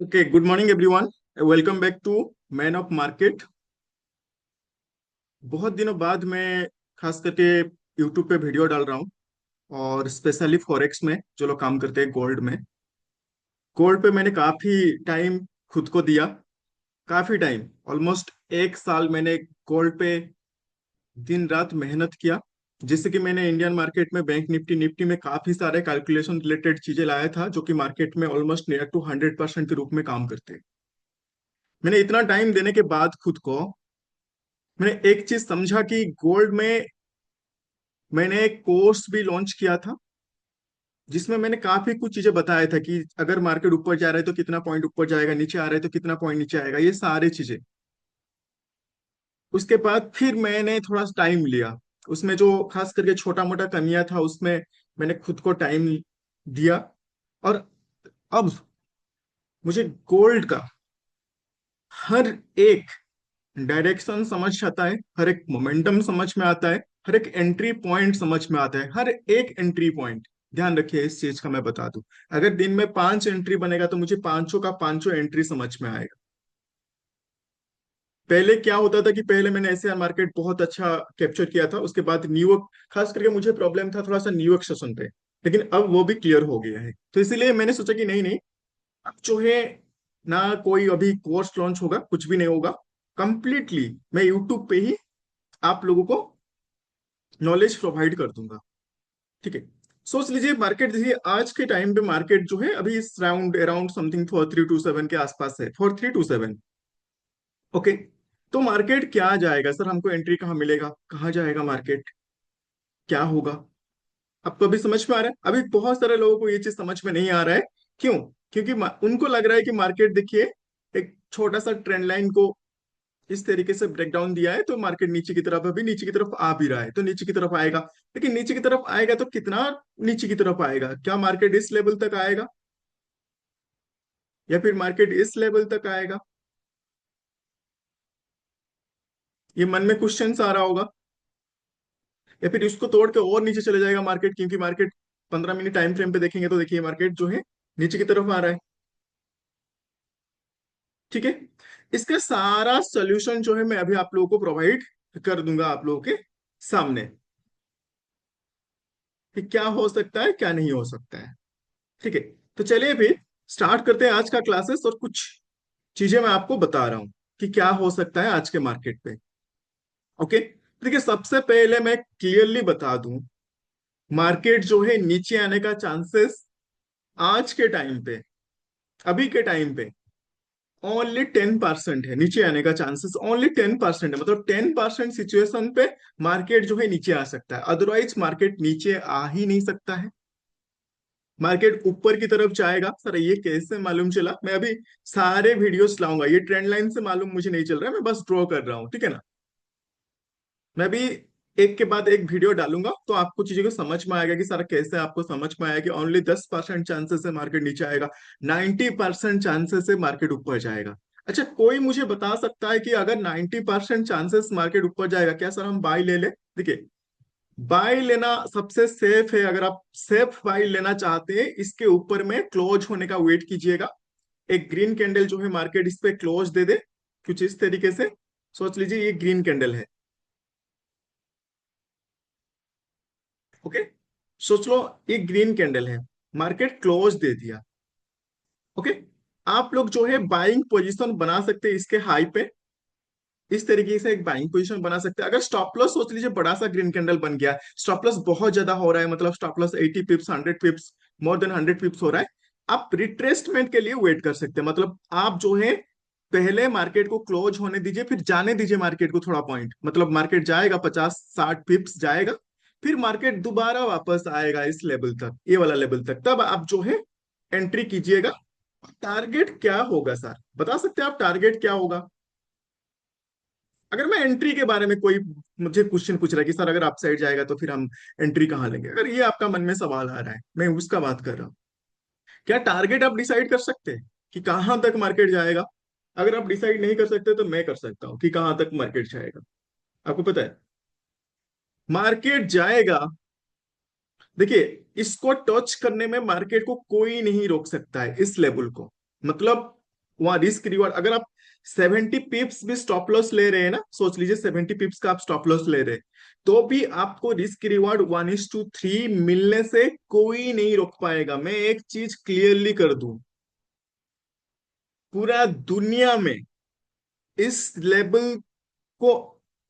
Okay, good morning everyone. Welcome back to man of market. बहुत दिनों बाद मैं खास करके यूट्यूब पे वीडियो डाल रहा हूँ, और स्पेशली फॉरेक्स में जो लोग काम करते हैं गोल्ड में। गोल्ड पे मैंने काफी टाइम खुद को दिया, काफी टाइम, ऑलमोस्ट 1 साल मैंने गोल्ड पे दिन रात मेहनत किया। जिससे कि मैंने इंडियन मार्केट में बैंक निफ्टी निफ्टी में काफी सारे कैलकुलेशन रिलेटेड चीजें लाया था, जो कि मार्केट में ऑलमोस्ट नियर टू 100% के रूप में काम करते हैं। मैंने इतना टाइम देने के बाद खुद को मैंने एक चीज समझा कि गोल्ड में मैंने एक कोर्स भी लॉन्च किया था, जिसमें मैंने काफी कुछ चीजें बताया था कि अगर मार्केट ऊपर जा रहा है तो कितना पॉइंट ऊपर जाएगा, नीचे आ रहा है तो कितना पॉइंट नीचे आएगा, ये सारी चीजें। उसके बाद फिर मैंने थोड़ा टाइम लिया, उसमें जो खास करके छोटा मोटा कमियां था उसमें मैंने खुद को टाइम दिया। और अब मुझे गोल्ड का हर एक डायरेक्शन समझ आता है, हर एक मोमेंटम समझ में आता है, हर एक एंट्री पॉइंट समझ में आता है, हर एक एंट्री पॉइंट। ध्यान रखिए इस चीज का, मैं बता दूं, अगर दिन में 5 एंट्री बनेगा तो मुझे पांचों का पांचों एंट्री समझ में आएगा। पहले क्या होता था कि पहले मैंने एशिया मार्केट बहुत अच्छा कैप्चर किया था, उसके बाद न्यूयॉर्क, खास करके मुझे प्रॉब्लम था थोड़ा सा न्यूयॉर्क सेशन पे, लेकिन अब वो भी क्लियर हो गया है। तो इसीलिए मैंने सोचा कि नहीं नहीं, अब जो है ना, कोई अभी कोर्स लॉन्च होगा, कुछ भी नहीं होगा। कंप्लीटली मैं यूट्यूब पे ही आप लोगों को नॉलेज प्रोवाइड कर दूंगा। ठीक है। सोच लीजिए मार्केट, देखिए आज के टाइम पे मार्केट जो है अभी इस राउंड अराउंड समथिंग 4327 के आसपास है, 4327। ओके। तो मार्केट क्या जाएगा सर, हमको एंट्री कहाँ मिलेगा, कहाँ जाएगा मार्केट, क्या होगा? आपको अभी समझ में आ रहा है? अभी बहुत सारे लोगों को ये चीज समझ में नहीं आ रहा है। क्यों? क्योंकि उनको लग रहा है कि मार्केट, देखिए, एक छोटा सा ट्रेंड लाइन को इस तरीके से ब्रेकडाउन दिया है तो मार्केट नीचे की तरफ, अभी नीचे की तरफ आ भी रहा है तो नीचे की तरफ आएगा। लेकिन नीचे की तरफ आएगा तो कितना नीचे की तरफ आएगा? क्या मार्केट इस लेवल तक आएगा, या फिर मार्केट इस लेवल तक आएगा? ये मन में क्वेश्चन आ रहा होगा। या फिर इसको तोड़ के और नीचे चले जाएगा मार्केट, क्योंकि मार्केट 15 मिनट टाइम फ्रेम पे देखेंगे तो देखिए मार्केट जो है नीचे की तरफ आ रहा है। ठीक है। इसका सारा सोल्यूशन जो है मैं अभी आप लोगों को प्रोवाइड कर दूंगा आप लोगों के सामने, कि क्या हो सकता है क्या नहीं हो सकता है। ठीक है। तो चलिए फिर स्टार्ट करते हैं आज का क्लासेस, और कुछ चीजें मैं आपको बता रहा हूं कि क्या हो सकता है आज के मार्केट पे। ओके। देखिए, सबसे पहले मैं क्लियरली बता दूं, मार्केट जो है नीचे आने का चांसेस आज के टाइम पे, अभी के टाइम पे ओनली 10% है। नीचे आने का चांसेस ओनली 10% है, मतलब 10% सिचुएशन पे मार्केट जो है नीचे आ सकता है, अदरवाइज मार्केट नीचे आ ही नहीं सकता है। मार्केट ऊपर की तरफ जाएगा सर, ये कैसे मालूम चला? मैं अभी सारे वीडियोस लाऊंगा, ये ट्रेंड लाइन से मालूम मुझे नहीं चल रहा है, मैं बस ड्रॉ कर रहा हूँ, ठीक है ना। मैं भी एक के बाद एक वीडियो डालूंगा तो आपको चीजों को समझ में आएगा कि सर कैसे, आपको समझ में आएगा कि ओनली 10% चांसेस है मार्केट नीचे आएगा, 90% चांसेस है मार्केट ऊपर जाएगा। अच्छा, कोई मुझे बता सकता है कि अगर 90% चांसेस मार्केट ऊपर जाएगा, क्या सर हम बाई ले ले? देखिए, बाई लेना सबसे सेफ है। अगर आप सेफ बाई लेना चाहते हैं, इसके ऊपर में क्लोज होने का वेट कीजिएगा। एक ग्रीन कैंडल जो है मार्केट इस पे क्लोज दे दे कुछ इस तरीके से। सोच लीजिए ये ग्रीन कैंडल है। ओके। सोच लो ये ग्रीन कैंडल है, मार्केट क्लोज दे दिया। ओके। आप लोग जो है बाइंग पोजीशन बना सकते हैं इसके हाई पे, इस तरीके से एक बाइंग पोजीशन बना सकते हैं। अगर स्टॉप लॉस सोच लीजिए बड़ा सा ग्रीन कैंडल बन गया, स्टॉप लॉस बहुत ज्यादा हो रहा है, मतलब स्टॉप लॉस 80 पिप्स, 100 पिप्स, मोर देन 100 पिप्स हो रहा है, आप रिट्रेसमेंट के लिए वेट कर सकते हैं। मतलब आप जो है पहले मार्केट को क्लोज होने दीजिए, फिर जाने दीजिए मार्केट को थोड़ा पॉइंट, मतलब मार्केट जाएगा 50-60 पिप्स जाएगा, फिर मार्केट दोबारा वापस आएगा इस लेवल तक, ये वाला लेवल तक, तब आप जो है एंट्री कीजिएगा। टारगेट क्या होगा सर, बता सकते हैं आप टारगेट क्या होगा? अगर मैं एंट्री के बारे में कोई मुझे क्वेश्चन पूछ रहा है कि सर अगर आप साइड जाएगा तो फिर हम एंट्री कहाँ लेंगे, अगर ये आपका मन में सवाल आ रहा है, मैं उसका बात कर रहा हूँ। क्या टारगेट आप डिसाइड कर सकते हैं कि कहाँ तक मार्केट जाएगा? अगर आप डिसाइड नहीं कर सकते तो मैं कर सकता हूँ कि कहाँ तक मार्केट जाएगा। आपको पता है मार्केट जाएगा, देखिए, इसको टच करने में मार्केट को कोई नहीं रोक सकता है, इस लेवल को। मतलब वहां रिस्क रिवॉर्ड, अगर आप 70 पिप्स भी स्टॉप लॉस ले रहे हैं ना, सोच लीजिए 70 पिप्स का आप स्टॉप लॉस ले रहे हैं, तो भी आपको रिस्क रिवॉर्ड 1:3 मिलने से कोई नहीं रोक पाएगा। मैं एक चीज क्लियरली कर दूं, पूरा दुनिया में इस लेवल को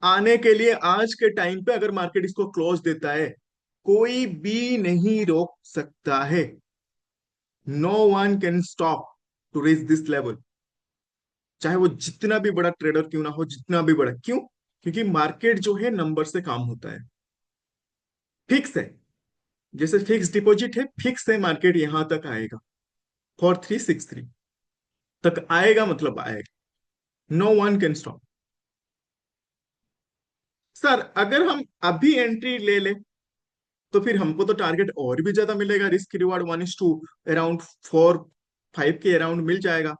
आने के लिए आज के टाइम पे अगर मार्केट इसको क्लोज देता है, कोई भी नहीं रोक सकता है। No one can stop to reach this level, चाहे वो जितना भी बड़ा ट्रेडर क्यों ना हो, जितना भी बड़ा क्यों, क्योंकि मार्केट जो है नंबर से काम होता है, फिक्स है। जैसे फिक्स डिपॉजिट है, फिक्स है, मार्केट यहां तक आएगा, 4363 तक आएगा, मतलब आएगा। No one can stop. Sir अगर हम अभी एंट्री ले ले तो फिर हमको तो टारगेट और भी ज्यादा मिलेगा, रिस्क रिवार्ड 1:2 अराउंड 4-5 के अराउंड मिल जाएगा।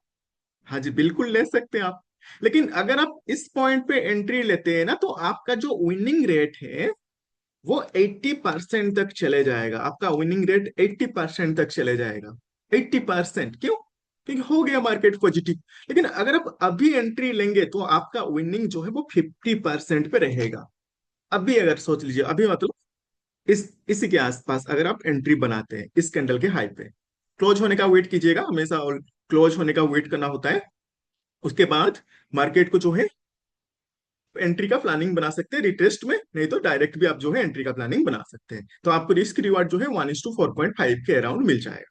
हाँ जी, बिल्कुल ले सकते हैं आप। लेकिन अगर आप इस पॉइंट पे एंट्री लेते हैं ना, तो आपका जो विनिंग रेट है वो 80% तक चले जाएगा। आपका विनिंग रेट 80% तक चले जाएगा। 80% क्यों? क्योंकि हो गया मार्केट पॉजिटिव। लेकिन अगर आप अभी एंट्री लेंगे तो आपका विनिंग जो है वो 50% पे रहेगा। अभी अगर सोच लीजिए, अभी मतलब इसी के आसपास अगर आप एंट्री बनाते हैं इस कैंडल के हाई पे, क्लोज होने का वेट कीजिएगा हमेशा, और क्लोज होने का वेट करना होता है। उसके बाद मार्केट को जो है एंट्री का प्लानिंग बना सकते हैं रिटेस्ट में, नहीं तो डायरेक्ट भी आप जो है एंट्री का प्लानिंग बना सकते हैं। तो आपको रिस्क रिवार्ड जो है 1:4.5 के अराउंड मिल जाएगा।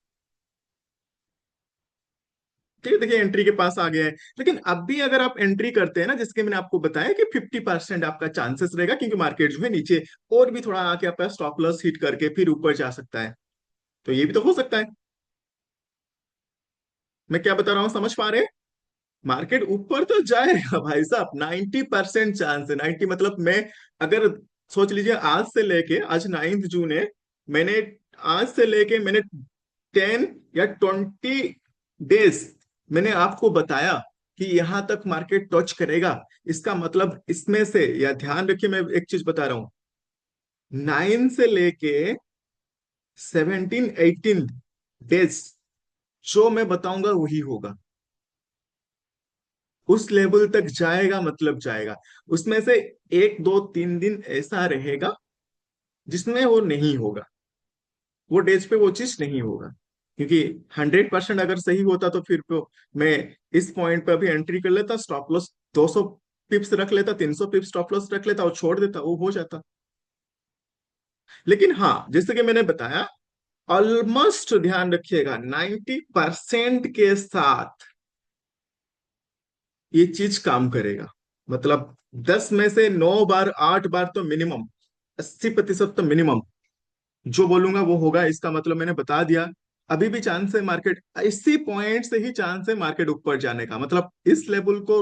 ठीक है, देखिए एंट्री के पास आ गया है। लेकिन अब भी अगर आप एंट्री करते हैं ना, जिसके मैंने आपको बताया कि 50% आपका चांसेस रहेगा, क्योंकि मार्केट जो है नीचे और भी थोड़ा आके आपका स्टॉप लॉस हिट करके फिर ऊपर जा सकता है, तो ये भी तो हो सकता है। मैं क्या बता रहा हूँ, समझ पा रहे हैं? मार्केट ऊपर तो जाएगा भाई साहब, 90% चांस है। 90 मतलब मैं, अगर सोच लीजिए आज से लेके, आज 9 जून है, मैंने आज से लेके मैंने 10 या 20 डेज मैंने आपको बताया कि यहां तक मार्केट टच करेगा। इसका मतलब इसमें से, या ध्यान रखिए मैं एक चीज बता रहा हूं, 9 से लेके 17-18 डेज जो मैं बताऊंगा वही होगा। उस लेवल तक जाएगा, मतलब जाएगा। उसमें से 1 2 3 दिन ऐसा रहेगा जिसमें वो नहीं होगा, वो डेज पे वो चीज नहीं होगा। क्योंकि 100% अगर सही होता तो फिर तो मैं इस पॉइंट पे अभी एंट्री कर लेता, स्टॉप लॉस 200 पिप्स रख लेता, 300 पिप्स स्टॉप लॉस रख लेता और छोड़ देता, वो हो जाता। लेकिन हाँ, जैसे कि मैंने बताया, ऑलमोस्ट ध्यान रखिएगा, 90% के साथ ये चीज काम करेगा। मतलब 10 में से 9 बार 8 बार तो मिनिमम, 80% तो मिनिमम जो बोलूंगा वो होगा। इसका मतलब मैंने बता दिया। अभी भी चांस है मार्केट, इसी पॉइंट से ही चांस है मार्केट ऊपर जाने का, मतलब इस लेवल को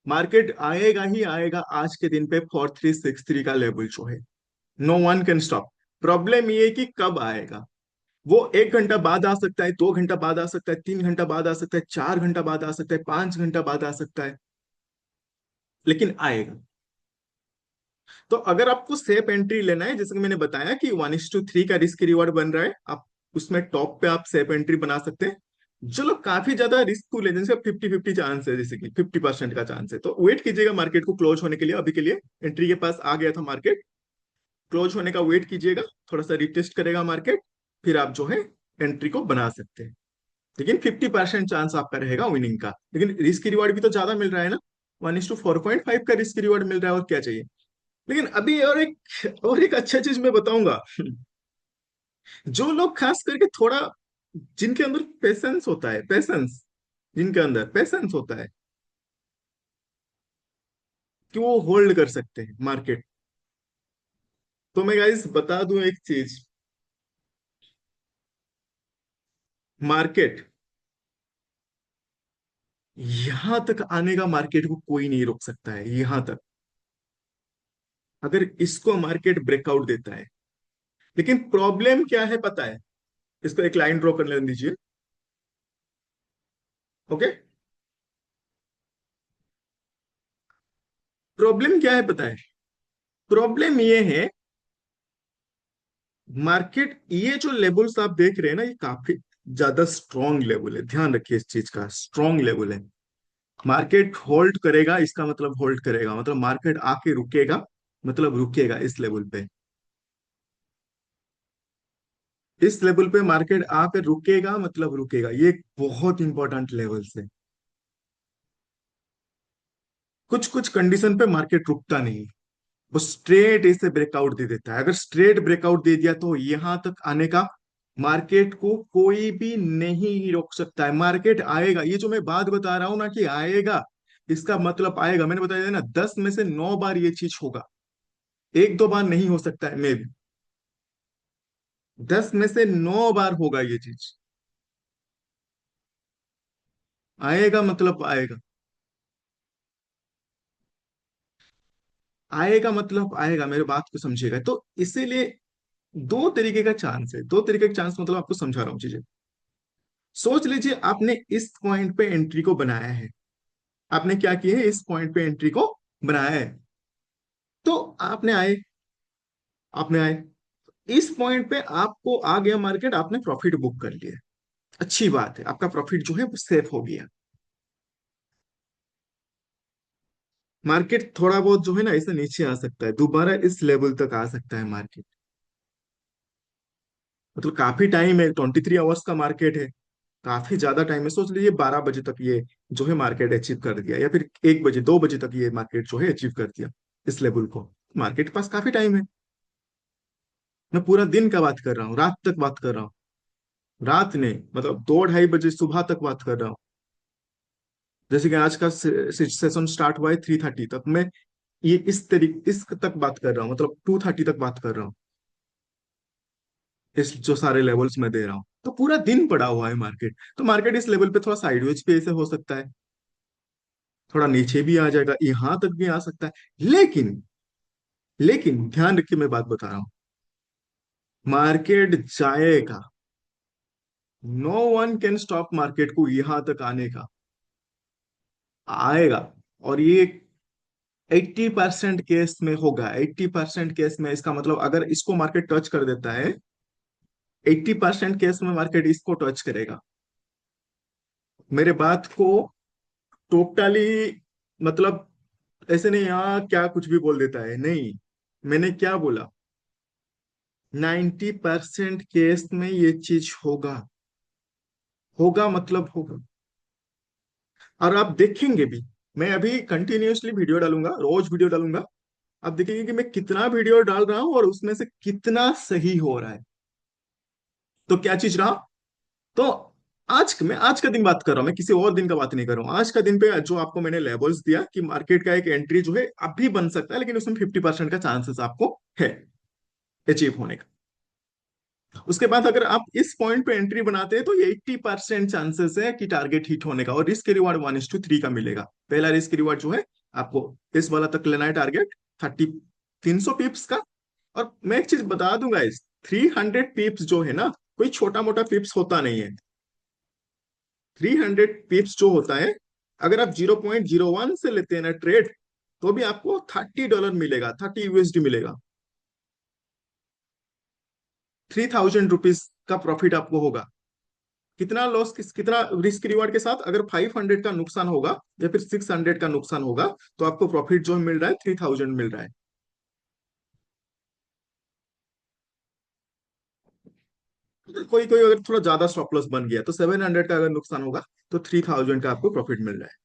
मार्केट आएगा ही आएगा आज के दिन पे, 4363 का लेवल जो है, no one can stop. Problem ये है कि कब आएगा। वो 1 घंटा बाद आ सकता है, 2 घंटा बाद आ सकता है, 3 घंटा बाद आ सकता है, 4 घंटा बाद आ सकता है, 5 घंटा बाद आ सकता है, लेकिन आएगा। तो अगर आपको सेफ एंट्री लेना है, जैसे कि मैंने बताया कि 1:3 का रिस्क रिवॉर्ड बन रहा है, आप उसमें टॉप पे आप सेफ एंट्री बना सकते हैं। जो लोग काफी ज्यादा रिस्क को लेते हैं, जैसे 50-50 चांस है, जैसे कि 50% का चांस है, तो वेट कीजिएगा मार्केट को क्लोज होने के लिए। अभी के लिए एंट्री के पास आ गया था मार्केट, क्लोज होने का वेट कीजिएगा, थोड़ा सा रिटेस्ट करेगा मार्केट, फिर आप जो है एंट्री को बना सकते हैं। लेकिन 50% चांस आपका रहेगा विनिंग का, लेकिन रिस्क रिवॉर्ड भी तो ज्यादा मिल रहा है ना, 1:4.5 का रिस्क रिवॉर्ड मिल रहा है, और क्या चाहिए। लेकिन अभी और एक अच्छा चीज मैं बताऊंगा। जो लोग खास करके थोड़ा, जिनके अंदर पेशेंस होता है, पेशेंस, जिनके अंदर पेशेंस होता है कि वो होल्ड कर सकते हैं मार्केट, तो मैं गाइस बता दूं एक चीज, मार्केट यहां तक आने का मार्केट को कोई नहीं रोक सकता है, यहां तक, अगर इसको मार्केट ब्रेकआउट देता है। लेकिन प्रॉब्लम क्या है पता है, इसको एक लाइन ड्रॉ कर लेने दीजिए। ओके, प्रॉब्लम क्या है पता है, प्रॉब्लम ये है, मार्केट ये जो लेवल्स आप देख रहे हैं ना, ये काफी ज्यादा स्ट्रॉन्ग लेवल है, ध्यान रखिए इस चीज का, स्ट्रॉन्ग लेवल है। मार्केट होल्ड करेगा, इसका मतलब होल्ड करेगा मतलब मार्केट आके रुकेगा, मतलब रुकेगा इस लेवल पे। इस लेवल पे मार्केट आकर रुकेगा मतलब रुकेगा, ये एक बहुत इंपॉर्टेंट लेवल से। कुछ कुछ कंडीशन पे मार्केट रुकता नहीं, वो स्ट्रेट ऐसे ब्रेकआउट दे देता है। अगर स्ट्रेट ब्रेकआउट दे दिया तो यहां तक आने का मार्केट को कोई भी नहीं रोक सकता है। मार्केट आएगा, ये जो मैं बात बता रहा हूं ना कि आएगा, इसका मतलब आएगा। मैंने बताया ना 10 में से 9 बार ये चीज होगा, एक दो बार नहीं हो सकता है मे भी, 10 में से 9 बार होगा ये चीज। आएगा मतलब आएगा, आएगा मतलब आएगा, मेरे बात को समझिएगा। तो इसीलिए दो तरीके का चांस है, दो तरीके का चांस मतलब आपको समझा रहा हूँ चीजें। सोच लीजिए आपने इस पॉइंट पे एंट्री को बनाया है, आपने क्या किया है, इस पॉइंट पे एंट्री को बनाया है। तो आपने आए इस पॉइंट पे, आपको आ गया मार्केट, आपने प्रॉफिट बुक कर लिया। अच्छी बात है, आपका प्रॉफिट जो है वो सेफ हो गया। मार्केट थोड़ा बहुत जो है ना इसे नीचे आ सकता है, दोबारा इस लेवल तक आ सकता है मार्केट। मतलब काफी टाइम है, 23 आवर्स का मार्केट है, काफी ज्यादा टाइम है। सोच लीजिए 12 बजे तक ये जो है मार्केट अचीव कर दिया, या फिर 1 बजे 2 बजे तक ये मार्केट जो है अचीव कर दिया इस लेवल को। मार्केट के पास काफी टाइम है। मैं पूरा दिन का बात कर रहा हूँ, रात तक बात कर रहा हूँ, रात नहीं मतलब 2 ढाई बजे सुबह तक बात कर रहा हूँ। जैसे कि आज का सेशन स्टार्ट हुआ है 3:30 तक, मैं ये इस तक बात कर रहा हूँ, मतलब 2:30 तक बात कर रहा हूँ। इस जो सारे लेवल्स मैं दे रहा हूँ, तो पूरा दिन पड़ा हुआ है मार्केट। तो मार्केट इस लेवल पे थोड़ा साइडवेज पे ऐसे हो सकता है, थोड़ा नीचे भी आ जाएगा, यहां तक भी आ सकता है। लेकिन ध्यान रखिए, मैं बात बता रहा हूँ, मार्केट जाएगा। No one can stop market को यहां तक आने का, आएगा। और ये 80% केस में होगा, 80% केस में। इसका मतलब अगर इसको मार्केट टच कर देता है, 80% केस में मार्केट इसको टच करेगा। मेरे बात को टोटली मतलब ऐसे नहीं, हाँ क्या कुछ भी बोल देता है, नहीं। मैंने क्या बोला, 90% केस में ये चीज होगा, होगा मतलब होगा। और आप देखेंगे भी, मैं अभी कंटिन्यूअसली वीडियो डालूंगा, रोज वीडियो डालूंगा। आप देखेंगे कि मैं कितना वीडियो डाल रहा हूं और उसमें से कितना सही हो रहा है। तो क्या चीज रहा, तो मैं आज का दिन बात कर रहा हूं, मैं किसी और दिन का बात नहीं कर रहा हूं। आज का दिन पे जो आपको मैंने लेवल्स दिया कि मार्केट का एक एंट्री जो है अभी बन सकता है, लेकिन उसमें 50% का चांसेस आपको है अचीव होने का। उसके बाद अगर आप इस पॉइंट पे एंट्री बनाते हैं तो ये 80% चांसेस है कि टारगेट हिट होने का, और रिस्क रिवार्ड 1:3 का मिलेगा। पहला रिस्क रिवार्ड जो है आपको इस वाला तक लेना है टारगेट, 300 पिप्स का। और मैं एक चीज बता दूंगा, इस 300 पिप्स जो है ना, कोई छोटा मोटा पिप्स होता नहीं है। 300 पिप्स जो होता है, अगर आप 0.01 से लेते हैं ना ट्रेड, तो भी आपको $30 मिलेगा, 30 USD मिलेगा। 3000 रुपीज का प्रॉफिट आपको होगा। कितना लॉस, कितना रिस्क रिवार्ड के साथ, अगर 500 का नुकसान होगा या फिर 600 का नुकसान होगा, तो आपको प्रॉफिट जो मिल रहा है 3000 मिल रहा है। कोई कोई अगर थोड़ा ज्यादा स्टॉप लॉस बन गया तो 700 का अगर नुकसान होगा, तो 3000 का आपको प्रॉफिट मिल रहा है।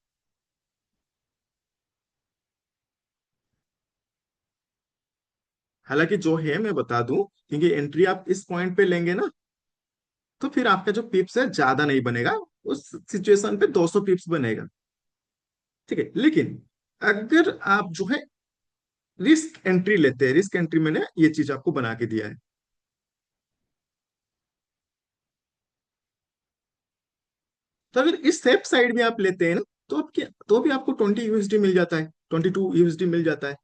हालांकि जो है मैं बता दूं, क्योंकि एंट्री आप इस पॉइंट पे लेंगे ना, तो फिर आपका जो पिप्स है ज्यादा नहीं बनेगा, उस सिचुएशन पे 200 पिप्स बनेगा। ठीक है, लेकिन अगर आप जो है रिस्क एंट्री लेते हैं, रिस्क एंट्री मैंने ये चीज आपको बना के दिया है, तो अगर इस सेफ साइड में आप लेते हैं ना, तो भी आपको 20 USD मिल जाता है, 22 USD मिल जाता है।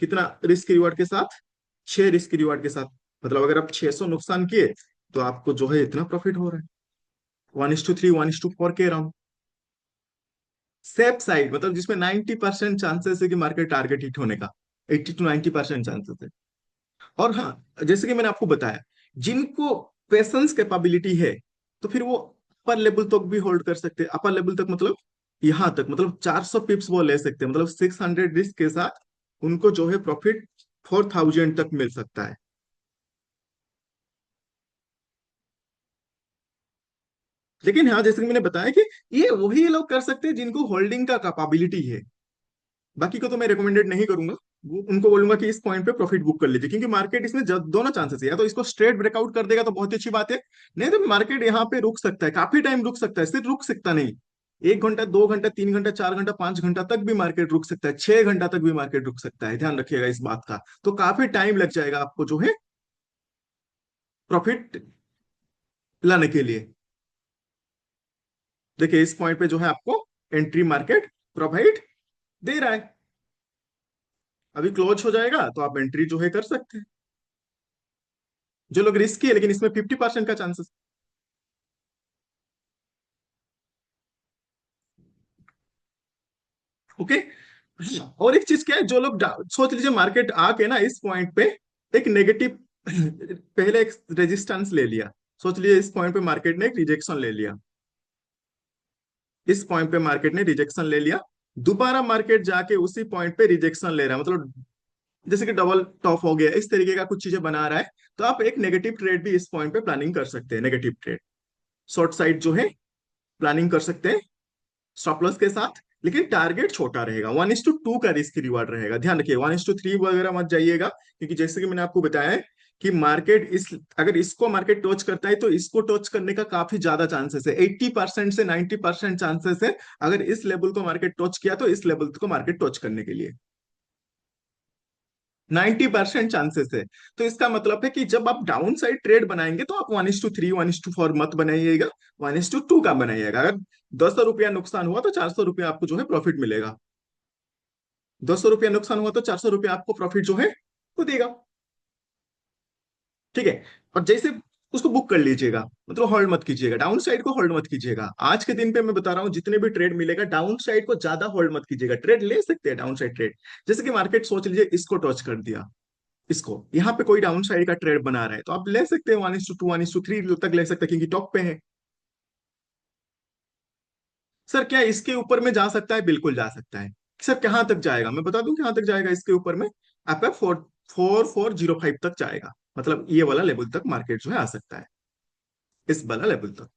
कितना रिस्क रिवार्ड के साथ, 6 रिस्क रिवार्ड के साथ। मतलब अगर आप 600 नुकसान किए, तो आपको जो है इतना प्रॉफिट हो रहा है, 1:3 1:4 के अराउंड। सेफ साइड मतलब जिसमें 90% चांसेस है कि मार्केट टारगेट हिट होने का, 80 to 90% चांसेस है। और हाँ, जैसे कि मैंने आपको बताया जिनको पेशेंस कैपेबिलिटी है, तो फिर वो अपर लेवल तक भी होल्ड कर सकते हैं। अपर लेवल तक मतलब यहां तक, मतलब 400 पिप्स वो ले सकते हैं, मतलब 600 रिस्क के साथ उनको जो है प्रॉफिट 4000 तक मिल सकता है। लेकिन हाँ, जैसे कि मैंने बताया कि ये वही लोग कर सकते हैं जिनको होल्डिंग का कैपेबिलिटी है। बाकी को तो मैं रिकमेंडेड नहीं करूंगा। वो उनको बोलूंगा कि इस पॉइंट पे प्रॉफिट बुक कर लीजिए, क्योंकि मार्केट इसमें दोनों चांसेस है, या तो इसको स्ट्रेट ब्रेकआउट कर देगा तो बहुत ही अच्छी बात है, नहीं तो मार्केट यहाँ पे रुक सकता है, काफी टाइम रुक सकता है, सिर्फ रुक सकता नहीं, 1 घंटा 2 घंटा 3 घंटा 4 घंटा 5 घंटा तक भी मार्केट रुक सकता है, 6 घंटा तक भी मार्केट रुक सकता है, ध्यान रखिएगा इस बात का। तो काफी टाइम लग जाएगा आपको जो है प्रॉफिट लाने के लिए। देखिए इस पॉइंट पे जो है आपको एंट्री मार्केट प्रोवाइड दे रहा है। अभी क्लोज हो जाएगा तो आप एंट्री जो है कर सकते हैं। जो लोग रिस्की है, लेकिन इसमें 50% का चांसेस। ओके। और एक चीज क्या है, जो लोग सोच लीजिए मार्केट आके ना इस पॉइंट पे एक नेगेटिव पहले एक रेजिस्टेंस ले लिया, सोच लीजिए इस पॉइंट पे मार्केट ने एक रिजेक्शन ले लिया, इस पॉइंट पे मार्केट ने रिजेक्शन ले लिया, दोबारा मार्केट जाके उसी पॉइंट पे रिजेक्शन ले रहा है, मतलब जैसे कि डबल टॉप हो गया, इस तरीके का कुछ चीजें बना रहा है, तो आप एक नेगेटिव ट्रेड भी इस पॉइंट पे प्लानिंग कर सकते हैं, नेगेटिव ट्रेड शॉर्ट साइड जो है प्लानिंग कर सकते हैं स्टॉप लॉस के साथ। लेकिन टारगेट छोटा रहेगा, 1:2 का रिस्क रिवार्ड रहेगा, ध्यान रखिए 1:3 वगैरह मत जाइएगा, क्योंकि जैसे कि मैंने आपको बताया है कि मार्केट इस अगर इसको मार्केट टच करता है तो इसको टच करने का काफी ज्यादा चांसेस है, 80% से 90% चांसेस है, अगर इस लेवल को मार्केट टच किया तो इस लेवल को मार्केट टच करने के लिए 90% चांसेस है। तो इसका मतलब है कि जब आप डाउन साइड ट्रेड बनाएंगे तो आप 1:3 1:4 मत बनाइएगा, 1:2 का बनाइएगा। अगर 10 रुपया नुकसान हुआ तो 400 रुपया आपको जो है प्रॉफिट मिलेगा, 200 रुपया नुकसान हुआ तो 400 रुपया आपको प्रॉफिट जो है वो देगा। ठीक है। और जैसे उसको बुक कर लीजिएगा, मतलब होल्ड मत कीजिएगा, डाउन साइड को होल्ड मत कीजिएगा। आज के दिन पे मैं बता रहा हूँ जितने भी ट्रेड मिलेगा डाउन साइड को ज्यादा होल्ड मत कीजिएगा, ट्रेड ले सकते हैं डाउन साइड ट्रेड। जैसे कि मार्केट सोच लीजिए इसको टच कर दिया, इसको यहाँ पे कोई डाउन साइड का ट्रेड बना रहा है तो आप ले सकते हैं 1:2 1:3 तक ले सकते हैं, क्योंकि टॉप पे है। सर क्या इसके ऊपर में जा सकता है? बिल्कुल जा सकता है। सर कहाँ तक जाएगा? मैं बता दूं कहाँ तक जाएगा इसके ऊपर में, आपका 4405 तक जाएगा, मतलब ये वाला लेवल तक मार्केट जो है आ सकता है, इस वाला लेवल तक।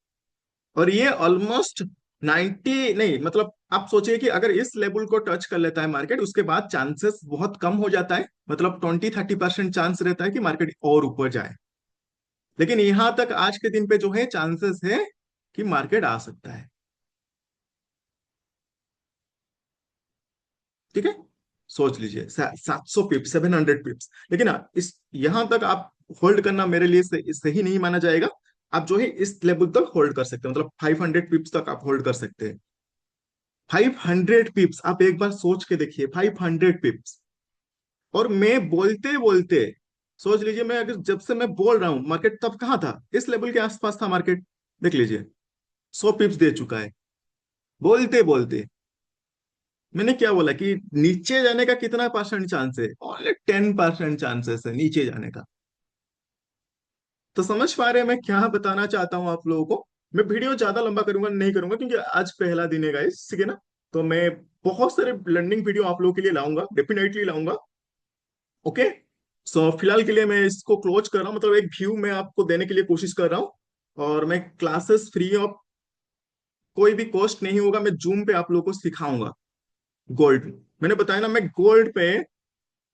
और ये ऑलमोस्ट 90 नहीं, मतलब आप सोचिए कि अगर इस लेवल को टच कर लेता है मार्केट, उसके बाद चांसेस बहुत कम हो जाता है, मतलब 20-30% चांस रहता है कि मार्केट और ऊपर जाए। लेकिन यहां तक आज के दिन पे जो है चांसेस है कि मार्केट आ सकता है। ठीक है। सोच लीजिए 700 पिप्स 700 पिप्स, लेकिन इस यहां तक आप होल्ड करना मेरे लिए सही नहीं माना जाएगा। आप जो है इस लेवल तक होल्ड कर सकते हैं, मतलब 500 पिप्स तक आप होल्ड कर सकते हैं। 500 पिप्स, आप एक बार सोच के देखिए, 500 पिप्स। और मैं बोलते बोलते सोच लीजिए, मैं अगर जब से मैं बोल रहा हूं मार्केट तब कहाँ था, इस लेवल के आसपास था मार्केट, देख लीजिए 100 पिप्स दे चुका है बोलते बोलते। मैंने क्या बोला कि नीचे जाने का कितना परसेंट चांस है? ओनली 10% चांसेस है नीचे जाने का। तो समझ पा रहे हैं मैं क्या बताना चाहता हूँ आप लोगों को। मैं वीडियो ज्यादा लंबा करूंगा नहीं करूंगा, क्योंकि आज पहला दिन है गाइस, ठीक है ना। तो मैं बहुत सारे लर्निंग वीडियो आप लोगों के लिए लाऊंगा, डेफिनेटली लाऊंगा। ओके। सो फिलहाल के लिए मैं इसको क्लोज कर रहा हूँ, मतलब एक व्यू मैं आपको देने के लिए कोशिश कर रहा हूँ। और मैं क्लासेस फ्री ऑफ, कोई भी कॉस्ट नहीं होगा, मैं जूम पे आप लोगों को सिखाऊंगा। गोल्ड, मैंने बताया ना, मैं गोल्ड पे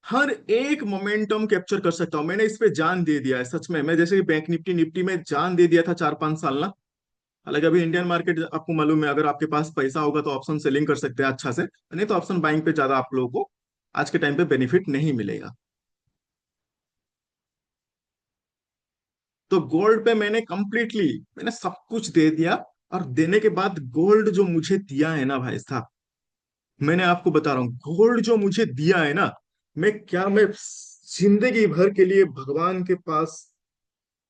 हर एक मोमेंटम कैप्चर कर सकता हूँ, मैंने इस पे जान दे दिया है सच में। मैं जैसे कि बैंक निफ्टी निफ्टी में जान दे दिया था 4-5 साल ना। हालांकि अभी इंडियन मार्केट आपको मालूम है, अगर आपके पास पैसा होगा तो ऑप्शन सेलिंग कर सकते हैं अच्छा से, नहीं तो ऑप्शन बाइंग पे ज्यादा आप लोगों को आज के टाइम पे बेनिफिट नहीं मिलेगा। तो गोल्ड पे मैंने सब कुछ दे दिया। और देने के बाद गोल्ड जो मुझे दिया है ना भाई साहब, मैंने आपको बता रहा हूँ गोल्ड जो मुझे दिया है ना, मैं जिंदगी भर के लिए भगवान के पास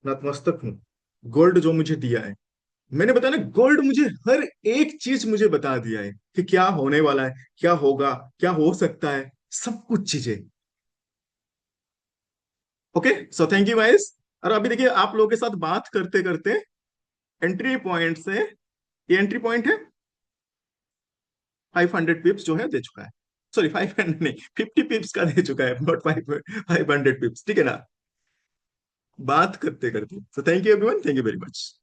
नतमस्तक हूँ। गोल्ड जो मुझे दिया है, मैंने बताया ना, गोल्ड मुझे हर एक चीज मुझे बता दिया है कि क्या होने वाला है, क्या होगा, क्या हो सकता है, सब कुछ चीजें। Okay. So thank you guys. और अभी देखिए आप लोगों के साथ बात करते करते एंट्री पॉइंट से, ये एंट्री पॉइंट है, 500 पिप्स जो है दे चुका है। सॉरी 500 नहीं, 50 पिप्स का दे चुका है, नॉट 500 पिप्स, ठीक है ना। बात करते करते। So thank you everyone, thank you very much.